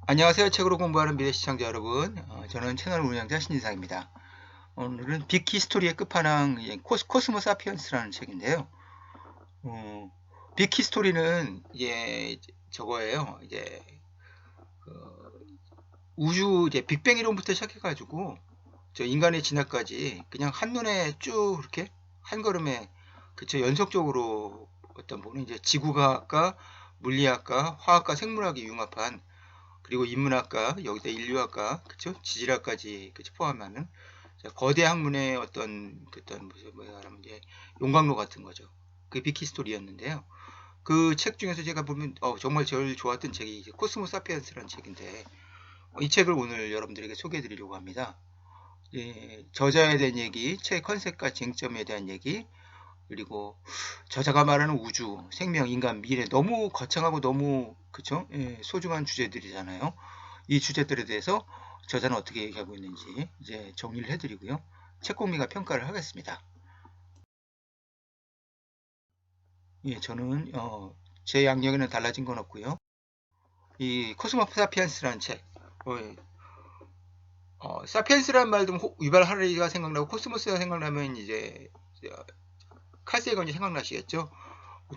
안녕하세요. 책으로 공부하는 미래 시청자 여러분. 저는 채널 운영자 신인상입니다. 오늘은 빅 히스토리의 끝판왕 코스모 사피엔스라는 책인데요. 어, 빅 히스토리는 저거예요. 그 우주 빅뱅 이론부터 시작해가지고 저 인간의 진화까지 그냥 한눈에 쭉 이렇게 한 걸음에 그쵸 연속적으로 어떤 보는 이제 지구과학과 물리학과 화학과 생물학이 융합한 그리고 인문학과, 여기다 인류학과, 그쵸? 지질학까지 그쵸? 포함하는 거대 학문의 어떤 무슨 뭐야 하면 이제 용광로 같은 거죠. 그 빅히스토리였는데요. 그 책 중에서 제가 보면 정말 제일 좋았던 책이 이제 코스모 사피엔스라는 책인데 이 책을 오늘 여러분들에게 소개해 드리려고 합니다. 저자에 대한 얘기, 책 컨셉과 쟁점에 대한 얘기, 그리고 저자가 말하는 우주, 생명, 인간, 미래 너무 거창하고 너무 그쵸? 소중한 주제들이잖아요. 이 주제들에 대해서 저자는 어떻게 얘기하고 있는지 이제 정리를 해드리고요. 책공미가 평가를 하겠습니다. 저는 제 양력에는 달라진 건 없고요. 이 코스모 사피엔스라는 책, 사피엔스라는 말도 유발 하라리가 생각나고 코스모스가 생각나면 이제 칼 세건이 생각나시겠죠?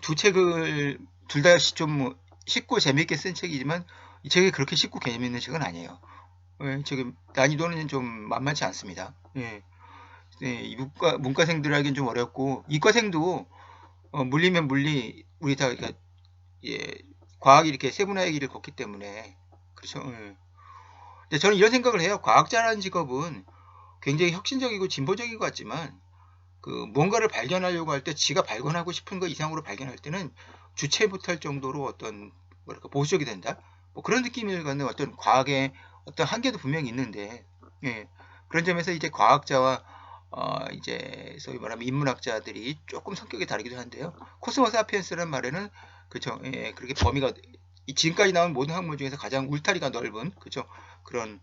두 책을 둘 다 좀 쉽고 재미있게 쓴 책이지만 이 책이 그렇게 쉽고 재미있는 책은 아니에요. 지금 난이도는 좀 만만치 않습니다. 이 문과생들에겐 좀 어렵고 이과생도 물리면 물리 우리 다 그러니까, 예, 과학이 이렇게 세분화의 길을 걷기 때문에 그렇죠. 근데 저는 이런 생각을 해요. 과학자라는 직업은 굉장히 혁신적이고 진보적인 것 같지만 그 뭔가를 발견하려고 할 때 지가 발견하고 싶은 것 이상으로 발견할 때는 주체 못할 정도로 어떤 뭐랄까 보수적이 된다. 뭐 그런 느낌을 갖는 어떤 과학의 어떤 한계도 분명히 있는데 그런 점에서 이제 과학자와 이제 소위 말하면 인문학자들이 조금 성격이 다르기도 한데요. 코스모 사피엔스라는 말에는 그죠. 그렇게 범위가 지금까지 나온 모든 학문 중에서 가장 울타리가 넓은 그죠. 그런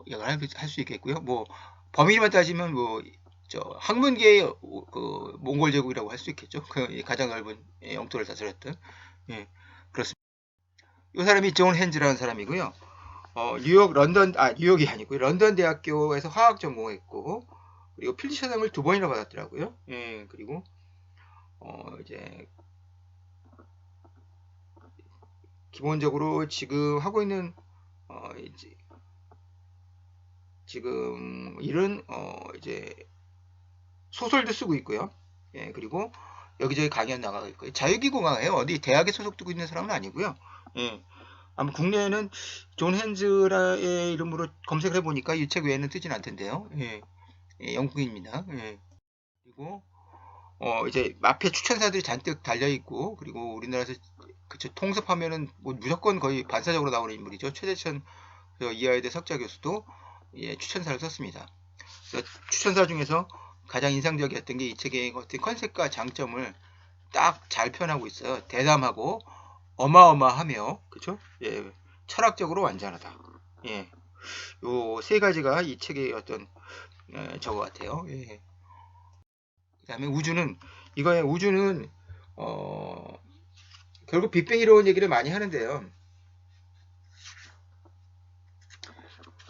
이야기를 할 수 있겠고요. 뭐 범위만 따지면 뭐 저 학문계의 그 몽골 제국이라고 할 수 있겠죠. 그 가장 넓은 영토를 다스렸던 그렇습니다. 이 사람이 존 핸즈라는 사람이고요. 뉴욕이 아니고 런던 대학교에서 화학 전공했고 그리고 필드 시험을 두 번이나 받았더라고요. 그리고 이제 기본적으로 지금 하고 있는 이제 지금 일은 이제 소설도 쓰고 있고요. 그리고 여기저기 강연 나가고 있고요. 자유기공학이에요. 어디 대학에 소속되고 있는 사람은 아니고요. 예, 아마 국내에는 존 핸즈라의 이름으로 검색을 해보니까 이 책 외에는 뜨진 않던데요. 영국인입니다. 그리고 이제 앞에 추천사들이 잔뜩 달려 있고 그리고 우리나라에서 그쵸 통섭하면은 뭐 무조건 거의 반사적으로 나오는 인물이죠. 최재천 이화여대 석좌 교수도 추천사를 썼습니다. 추천사 중에서 가장 인상적이었던 게 이 책의 어떤 컨셉과 장점을 딱 잘 표현하고 있어요. 대담하고 어마어마하며 그쵸? 철학적으로 완전하다. 예, 요 세 가지가 이 책의 어떤 저거 같아요. 그다음에 우주는 어, 결국 빅뱅 이론 얘기를 많이 하는데요.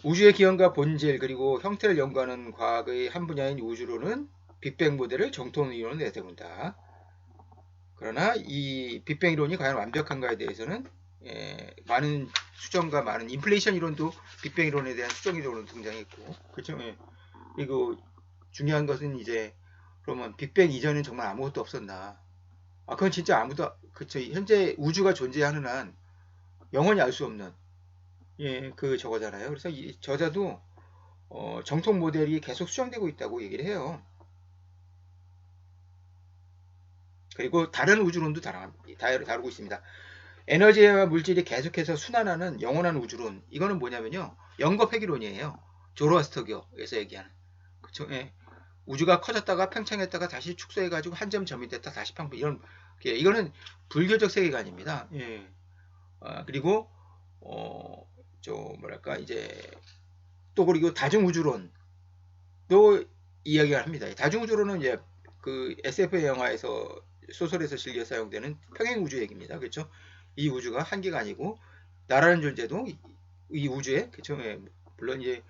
우주의 기원과 본질 그리고 형태를 연구하는 과학의 한 분야인 우주론은 빅뱅 모델을 정통 이론으로 내세운다. 그러나 이 빅뱅 이론이 과연 완벽한가에 대해서는 많은 수정과 많은 인플레이션 이론도 빅뱅 이론에 대한 수정 이론으로 등장했고 그렇죠. 그리고 중요한 것은 이제 그러면 빅뱅 이전엔 정말 아무것도 없었나? 그건 진짜 아무도 그쵸. 현재 우주가 존재하는 한 영원히 알 수 없는 그 저거잖아요. 그래서 이 저자도 정통 모델이 계속 수정되고 있다고 얘기를 해요. 그리고 다른 우주론도 다루고 있습니다. 에너지와 물질이 계속해서 순환하는 영원한 우주론. 이거는 뭐냐면요. 영겁회귀론이에요. 조로아스터교에서 얘기하는. 그쵸? 우주가 커졌다가 팽창했다가 다시 축소해가지고 한 점 점이 됐다 다시 팽창. 이거는 불교적 세계관입니다. 그리고 어, 뭐랄까 이제 또 그리고 다중우주론도 이야기를 합니다. 다중우주론은 이제 그 SF 영화에서 소설에서 즐겨 사용되는 평행우주 얘기입니다. 그렇죠? 이 우주가 한 개가 아니고 나라는 존재도 이 우주에 그쵸? 예, 물론 이제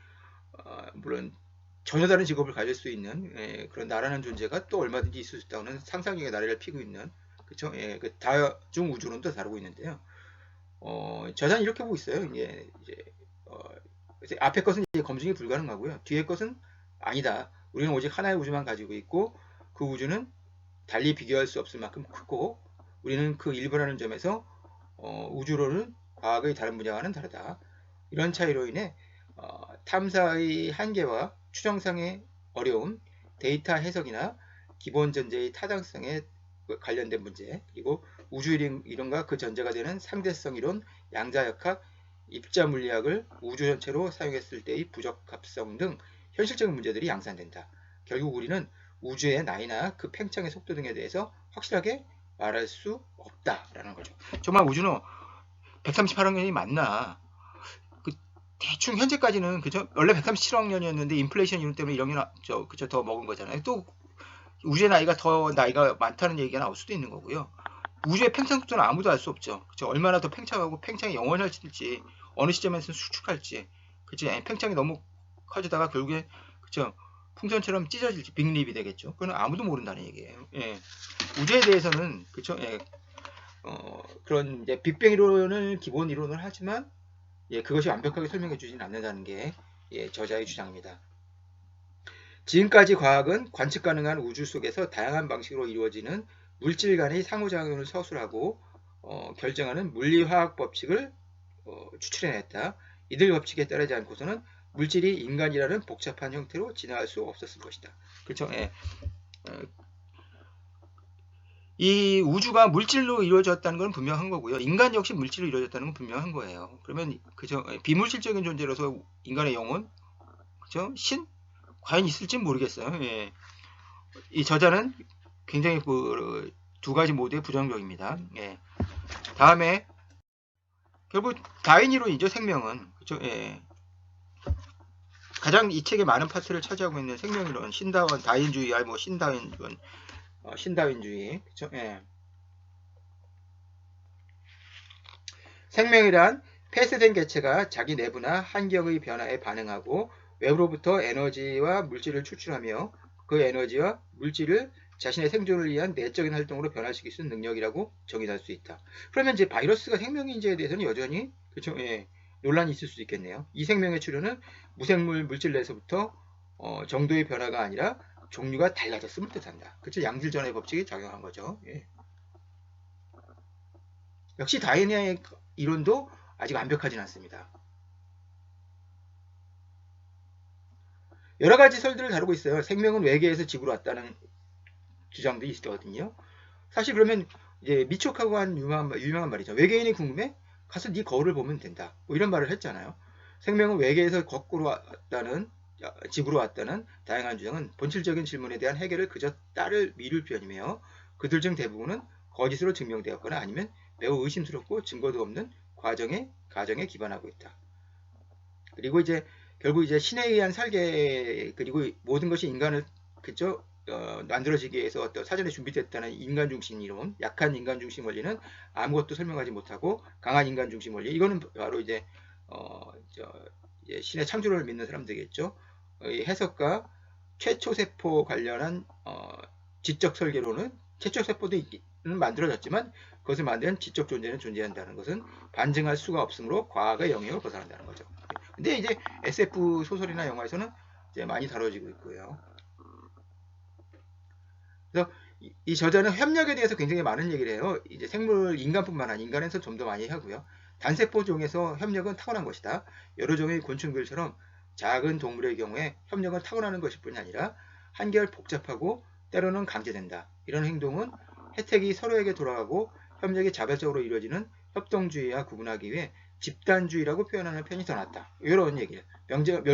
물론 전혀 다른 직업을 가질 수 있는 예, 그런 나라는 존재가 또 얼마든지 있을 수 있다는 상상력의 나래를 피고 있는 그쵸? 예, 그 다중 우주론도 다루고 있는데요. 저자는 이렇게 보고 있어요. 이제 어, 앞에 것은 이제 검증이 불가능하고요. 뒤에 것은 아니다. 우리는 오직 하나의 우주만 가지고 있고 그 우주는 달리 비교할 수 없을 만큼 크고 우리는 그 일부라는 점에서 우주론은 과학의 다른 분야와는 다르다. 이런 차이로 인해 탐사의 한계와 추정상의 어려움, 데이터 해석이나 기본 전제의 타당성에 관련된 문제, 그리고 우주 이론과 그 전제가 되는 상대성 이론, 양자역학, 입자 물리학을 우주 전체로 사용했을 때의 부적합성 등 현실적인 문제들이 양산된다. 결국 우리는 우주의 나이나 그 팽창의 속도 등에 대해서 확실하게 말할 수 없다라는 거죠. 정말 우주는 138억 년이 맞나? 그 대충 현재까지는 그죠? 원래 137억 년이었는데 인플레이션 이론 때문에 1억 년 그죠? 더 먹은 거잖아요. 또 우주의 나이가 더 나이가 많다는 얘기가 나올 수도 있는 거고요. 우주의 팽창 속도는 아무도 알 수 없죠. 그쵸? 얼마나 더 팽창하고 팽창이 영원할지 어느 시점에서 수축할지 그치? 팽창이 너무 커지다가 결국에 그쵸? 풍선처럼 찢어질지 빅립이 되겠죠. 그건 아무도 모른다는 얘기예요. 예. 우주에 대해서는 그쵸? 예. 그런 이제 빅뱅 이론을 기본 이론을 하지만 예, 그것이 완벽하게 설명해 주지는 않는다는 게 예, 저자의 주장입니다. 지금까지 과학은 관측 가능한 우주 속에서 다양한 방식으로 이루어지는 물질 간의 상호작용을 서술하고 결정하는 물리화학 법칙을 추출해냈다. 이들 법칙에 따르지 않고서는 물질이 인간이라는 복잡한 형태로 진화할 수 없었을 것이다. 그렇죠? 예. 이 우주가 물질로 이루어졌다는 건 분명한 거고요. 인간 역시 물질로 이루어졌다는 건 분명한 거예요. 그러면 그죠? 비물질적인 존재로서 인간의 영혼, 그죠? 신 과연 있을지 모르겠어요. 예. 이 저자는 굉장히 그 두 가지 모두에 부정적입니다. 예. 다음에 결국 다윈 이론이죠. 생명은 그죠? 예. 가장 이 책의 많은 파트를 차지하고 있는 생명이론, 신다원, 다윈주의, 아니 뭐 신다윈론, 신다윈주의, 그죠? 예. 생명이란 폐쇄된 개체가 자기 내부나 환경의 변화에 반응하고 외부로부터 에너지와 물질을 추출하며 그 에너지와 물질을 자신의 생존을 위한 내적인 활동으로 변화시킬 수 있는 능력이라고 정의할 수 있다. 그러면 이제 바이러스가 생명인지에 대해서는 여전히 그렇죠? 예, 논란이 있을 수 있겠네요. 이 생명의 출현은 무생물 물질 내에서부터 정도의 변화가 아니라 종류가 달라졌음을 뜻한다. 그렇죠? 양질전의 법칙이 작용한 거죠. 예. 역시 다이내믹 이론도 아직 완벽하진 않습니다. 여러 가지 설들을 다루고 있어요. 생명은 외계에서 지구로 왔다는 주장도 있거든요. 사실 그러면 이제 미초카고 한 유명한 말이죠. 외계인이 궁금해? 가서 네 거울을 보면 된다. 뭐 이런 말을 했잖아요. 생명은 외계에서 거꾸로 왔다는 지구로 왔다는 다양한 주장은 본질적인 질문에 대한 해결을 그저 따를 미룰 편이며 그들 중 대부분은 거짓으로 증명되었거나 아니면 매우 의심스럽고 증거도 없는 가정에 기반하고 있다. 그리고 이제 결국 이제 신에 의한 설계 그리고 모든 것이 인간을 그죠 만들어지기 위해서 어떤 사전에 준비됐다는 인간 중심 이론, 약한 인간 중심 원리는 아무것도 설명하지 못하고 강한 인간 중심 원리 이거는 바로 이제 신의 창조를 믿는 사람들이겠죠. 해석과 최초 세포 관련한 지적 설계로는 최초 세포도 만들어졌지만 그것을 만든 지적 존재는 존재한다는 것은 반증할 수가 없으므로 과학의 영역을 벗어난다는 거죠. 근데 이제 SF 소설이나 영화에서는 이제 많이 다뤄지고 있고요. 그래서 이 저자는 협력에 대해서 굉장히 많은 얘기를 해요. 이제 생물 인간뿐만 아니라 인간에서 좀 더 많이 하고요. 단세포 종에서 협력은 타고난 것이다. 여러 종의 곤충들처럼 작은 동물의 경우에 협력은 타고나는 것일 뿐이 아니라 한결 복잡하고 때로는 강제된다. 이런 행동은 혜택이 서로에게 돌아가고 협력이 자발적으로 이루어지는 협동주의와 구분하기 위해 집단주의라고 표현하는 편이 더 낫다. 이런 얘기를.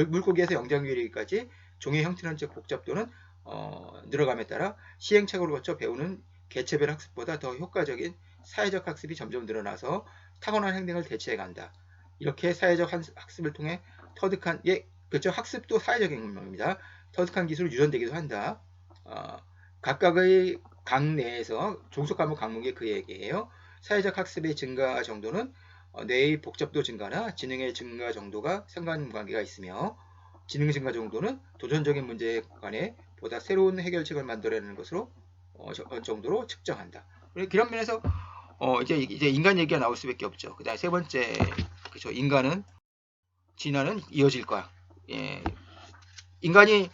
물고기에서 영장류리까지 종의 형태론적 복잡도는 늘어감에 따라 시행착오를 거쳐 배우는 개체별 학습보다 더 효과적인 사회적 학습이 점점 늘어나서 타고난 행동을 대체해 간다. 이렇게 사회적 학습을 통해 터득한 그렇죠. 학습도 사회적인 겁니다. 터득한 기술을 유전되기도 한다. 각각의 강 내에서 종속 과목 강목이 그 얘기예요. 사회적 학습의 증가 정도는 뇌의 복잡도 증가나 지능의 증가 정도가 상관관계가 있으며 지능 증가 정도는 도전적인 문제에 관해 보다 새로운 해결책을 만들어내는 것으로 정도로 측정한다. 그런 면에서 이제 인간 얘기가 나올 수밖에 없죠. 그다음 세 번째, 그렇죠. 인간은 진화는 이어질 거야. 예, 인간이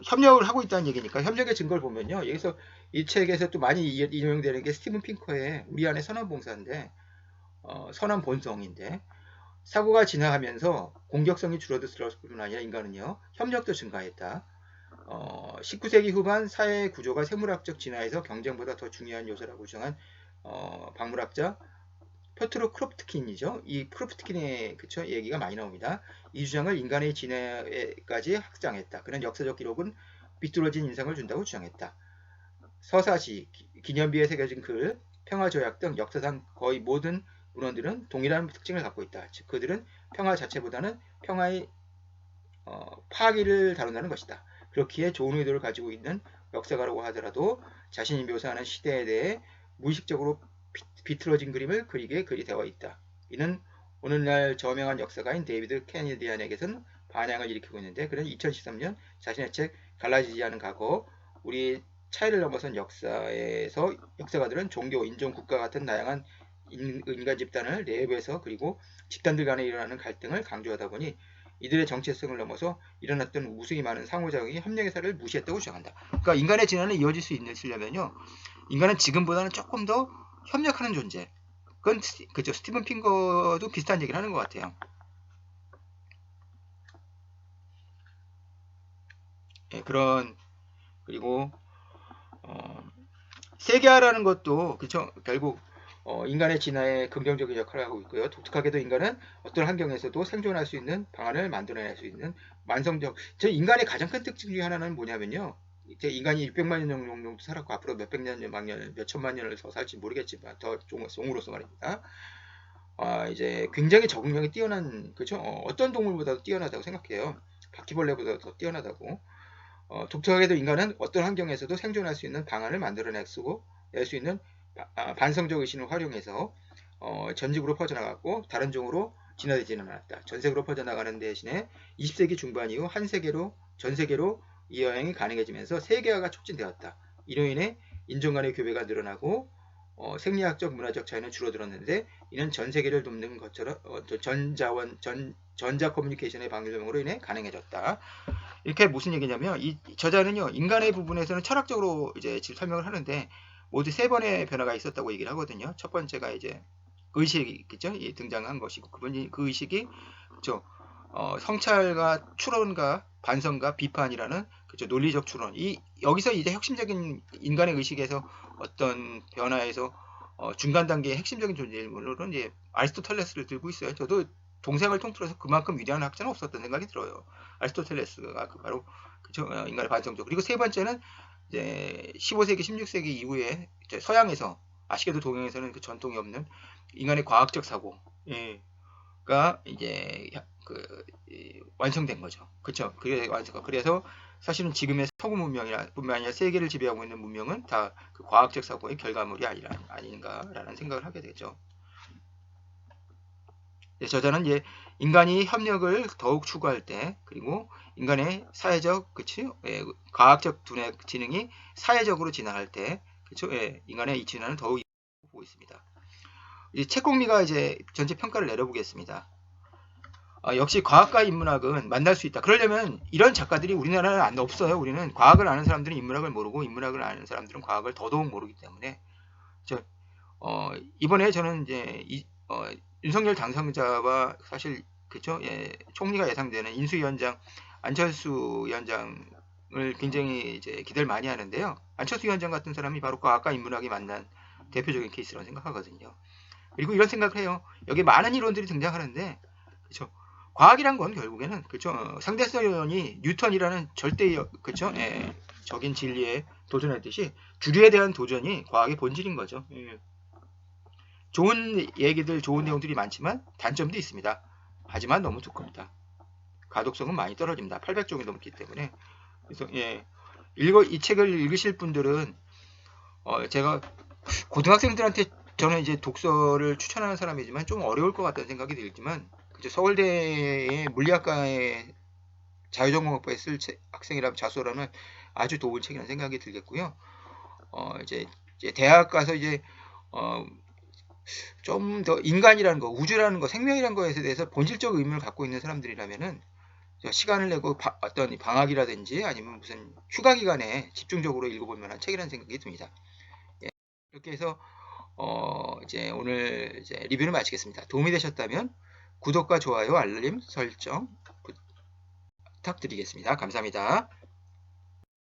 협력을 하고 있다는 얘기니까 협력의 증거를 보면요. 여기서 이 책에서 또 많이 인용되는 게 스티븐 핑커의 우리 안의 선언봉사인데 선언 본성인데 사고가 진화하면서 공격성이 줄어들 뿐 아니라 인간은요 협력도 증가했다. 19세기 후반 사회 구조가 생물학적 진화에서 경쟁보다 더 중요한 요소라고 주장한 박물학자 표트로 크롭트킨이죠. 이 크롭트킨의 그쵸 얘기가 많이 나옵니다. 이 주장을 인간의 진화에까지 확장했다. 그는 역사적 기록은 비뚤어진 인상을 준다고 주장했다. 서사시, 기념비에 새겨진 글, 평화조약 등 역사상 거의 모든 문헌들은 동일한 특징을 갖고 있다. 즉 그들은 평화 자체보다는 평화의 파기를 다룬다는 것이다. 그렇기에 좋은 의도를 가지고 있는 역사가라고 하더라도 자신이 묘사하는 시대에 대해 무의식적으로 비틀어진 그림을 그리게 되어 있다. 이는 오늘날 저명한 역사가인 데이비드 캐니디안에게선 반향을 일으키고 있는데 그는 2013년 자신의 책 갈라지지 않은 과거 우리 차이를 넘어선 역사에서 역사가들은 종교, 인종, 국가 같은 다양한 인간 집단을 내부에서 그리고 집단들 간에 일어나는 갈등을 강조하다 보니 이들의 정체성을 넘어서 일어났던 우수히 많은 상호작용이 협력의 사례를 무시했다고 주장한다. 그러니까 인간의 진화는 이어질 수 있으려면요. 인간은 지금보다는 조금 더 협력하는 존재. 그건 그죠. 스티븐 핑거도 비슷한 얘기를 하는 것 같아요. 예, 그리고 세계화라는 것도 그쵸. 결국 인간의 진화에 긍정적인 역할을 하고 있고요. 독특하게도 인간은 어떤 환경에서도 생존할 수 있는 방안을 만들어낼 수 있는 만성적. 저 인간의 가장 큰 특징 중에 하나는 뭐냐면요. 이제 인간이 600만 년 정도 살았고 앞으로 몇백 년, 몇 천만 년을 더 살지 모르겠지만 더 종으로서 말입니다. 이제 굉장히 적응력이 뛰어난 그죠? 어떤 동물보다도 뛰어나다고 생각해요. 바퀴벌레보다 더 뛰어나다고. 독특하게도 인간은 어떤 환경에서도 생존할 수 있는 방안을 만들어낼 수 있는 반성적 의신을 활용해서 전직으로 퍼져나갔고 다른 종으로 진화되지는 않았다. 전세계로 퍼져나가는 대신에 20세기 중반 이후 전 세계로 이 여행이 가능해지면서 세계화가 촉진되었다. 이로 인해 인종 간의 교배가 늘어나고 생리학적 문화적 차이는 줄어들었는데 이는 전 세계를 돕는 것처럼 전자 커뮤니케이션의 방류점으로 인해 가능해졌다. 이렇게 무슨 얘기냐면 이 저자는요 인간의 부분에서는 철학적으로 이제 설명을 하는데 모두 세 번의 변화가 있었다고 얘기를 하거든요. 첫 번째가 이제 의식이죠. 등장한 것이고 그 의식이 그죠. 성찰과 추론과 반성과 비판이라는 그죠. 논리적 추론. 여기서 이제 혁신적인 인간의 의식에서 어떤 변화에서 중간 단계의 핵심적인 존재일 물론 이제 아리스토텔레스를 들고 있어요. 저도 동생을 통틀어서 그만큼 위대한 학자는 없었던 생각이 들어요. 아리스토텔레스가 바로 그죠. 인간의 반성적. 그리고 세 번째는 이제 15세기, 16세기 이후에 이제 서양에서 아시게도 동양에서는 그 전통이 없는 인간의 과학적 사고가 이제 완성된 거죠. 그렇죠? 그래서 사실은 지금의 서구 문명뿐만 아니라 세계를 지배하고 있는 문명은 다 그 과학적 사고의 결과물이 아닌가라는 생각을 하게 되죠. 저자는 이제 인간이 협력을 더욱 추구할 때 그리고 인간의 사회적 과학적 두뇌 지능이 사회적으로 진화할 때 그렇죠? 인간의 이 진화는 더욱 보고 있습니다. 이제 책공리가 이제 전체 평가를 내려보겠습니다. 역시 과학과 인문학은 만날 수 있다. 그러려면 이런 작가들이 우리나라는 없어요. 우리는 과학을 아는 사람들은 인문학을 모르고 인문학을 아는 사람들은 과학을 더더욱 모르기 때문에 이번에 저는 이제 윤석열 당선자와 사실 그쵸 총리가 예상되는 인수위원장 안철수 위원장을 굉장히 이제 기대를 많이 하는데요. 안철수 위원장 같은 사람이 바로 과학과 인문학이 만난 대표적인 케이스라고 생각하거든요. 그리고 이런 생각을 해요. 여기 많은 이론들이 등장하는데 그쵸 과학이란 건 결국에는 그쵸 상대성 이론이 뉴턴이라는 절대 그쵸 적인 진리에 도전했듯이 주류에 대한 도전이 과학의 본질인 거죠. 좋은 얘기들, 좋은 내용들이 많지만 단점도 있습니다. 하지만 너무 두껍다. 가독성은 많이 떨어집니다. 800쪽이 넘기 때문에. 그래서 이 책을 읽으실 분들은 제가 고등학생들한테 저는 이제 독서를 추천하는 사람이지만 좀 어려울 것 같다는 생각이 들지만 그죠. 서울대의 물리학과의 자유전공학부에 쓸 학생이라면 자소라면 아주 좋은 책이라는 생각이 들겠고요. 이제 대학 가서 이제 어, 좀 더 인간이라는 거, 우주라는 거, 생명이라는 거에 대해서 본질적 의문을 갖고 있는 사람들이라면은 시간을 내고 어떤 방학이라든지 아니면 무슨 휴가 기간에 집중적으로 읽어볼 만한 책이라는 생각이 듭니다. 예, 이렇게 해서 이제 오늘 이제 리뷰를 마치겠습니다. 도움이 되셨다면 구독과 좋아요, 알림 설정 부탁드리겠습니다. 감사합니다.